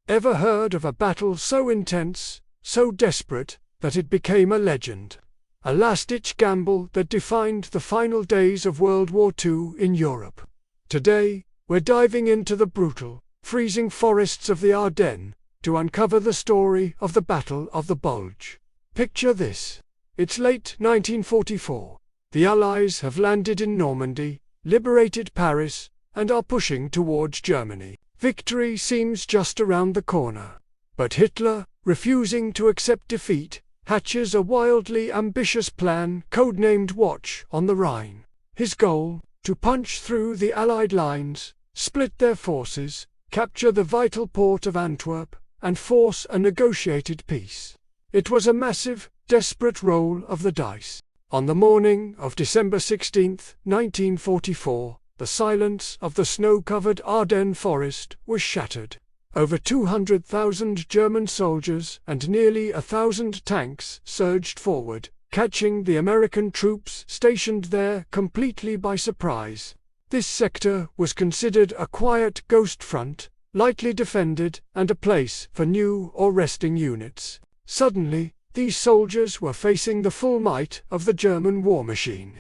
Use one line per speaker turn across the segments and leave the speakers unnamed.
Ever heard of a battle so intense, so desperate, that it became a legend? A last-ditch gamble that defined the final days of World War II in Europe. Today, we're diving into the brutal, freezing forests of the Ardennes to uncover the story of the Battle of the Bulge. Picture this. It's late 1944. The Allies have landed in Normandy, liberated Paris, and are pushing towards Germany. Victory seems just around the corner. But Hitler, refusing to accept defeat, hatches a wildly ambitious plan codenamed Watch on the Rhine. His goal? To punch through the Allied lines, split their forces, capture the vital port of Antwerp, and force a negotiated peace. It was a massive, desperate roll of the dice. On the morning of December 16, 1944, the silence of the snow-covered Ardennes forest was shattered. Over 200,000 German soldiers and nearly 1,000 tanks surged forward, catching the American troops stationed there completely by surprise. This sector was considered a quiet ghost front, lightly defended, and a place for new or resting units. Suddenly, these soldiers were facing the full might of the German war machine.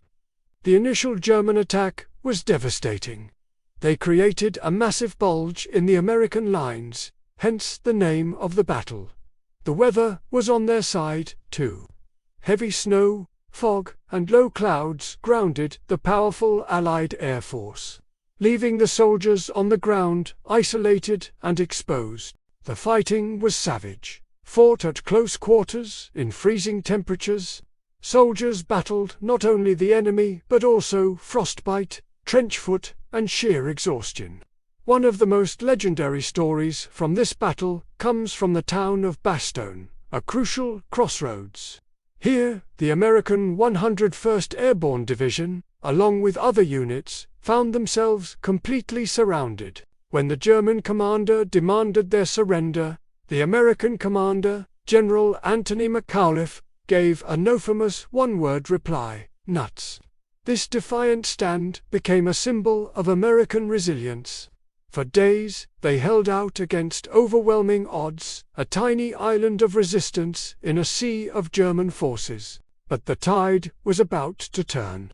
The initial German attack was devastating. They created a massive bulge in the American lines, hence the name of the battle. The weather was on their side, too. Heavy snow, fog, and low clouds grounded the powerful Allied air force, leaving the soldiers on the ground, isolated and exposed. The fighting was savage, fought at close quarters in freezing temperatures. Soldiers battled not only the enemy but also frostbite, trench foot, and sheer exhaustion. One of the most legendary stories from this battle comes from the town of Bastogne, a crucial crossroads. Here, the American 101st Airborne Division, along with other units, found themselves completely surrounded. When the German commander demanded their surrender, the American commander, General Anthony McAuliffe, gave a infamous one-word reply: nuts. This defiant stand became a symbol of American resilience. For days, they held out against overwhelming odds, a tiny island of resistance in a sea of German forces. But the tide was about to turn.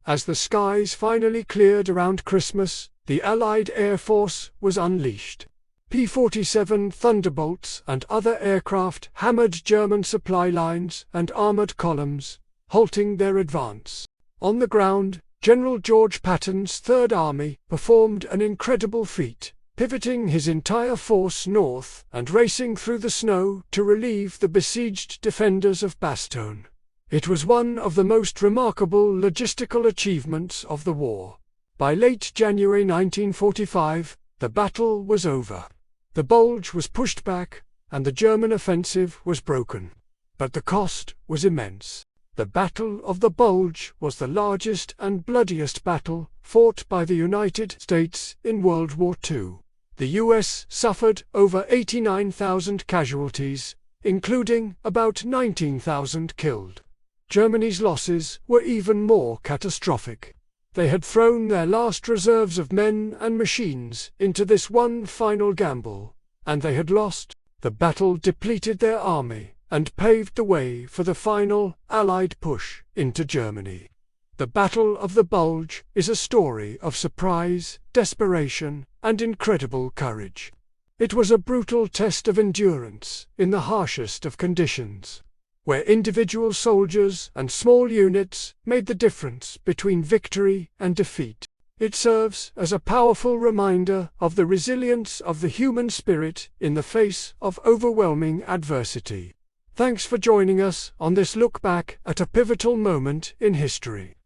As the skies finally cleared around Christmas, the Allied Air Force was unleashed. P-47 Thunderbolts and other aircraft hammered German supply lines and armored columns, halting their advance. On the ground, General George Patton's Third Army performed an incredible feat, pivoting his entire force north and racing through the snow to relieve the besieged defenders of Bastogne. It was one of the most remarkable logistical achievements of the war. By late January 1945, the battle was over. The Bulge was pushed back, and the German offensive was broken. But the cost was immense. The Battle of the Bulge was the largest and bloodiest battle fought by the United States in World War II. The US suffered over 89,000 casualties, including about 19,000 killed. Germany's losses were even more catastrophic. They had thrown their last reserves of men and machines into this one final gamble, and they had lost. The battle depleted their army and paved the way for the final Allied push into Germany. The Battle of the Bulge is a story of surprise, desperation, and incredible courage. It was a brutal test of endurance in the harshest of conditions, where individual soldiers and small units made the difference between victory and defeat. It serves as a powerful reminder of the resilience of the human spirit in the face of overwhelming adversity. Thanks for joining us on this look back at a pivotal moment in history.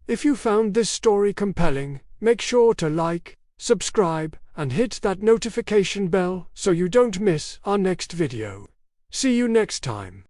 If you found this story compelling, make sure to like, subscribe, and hit that notification bell so you don't miss our next video. See you next time.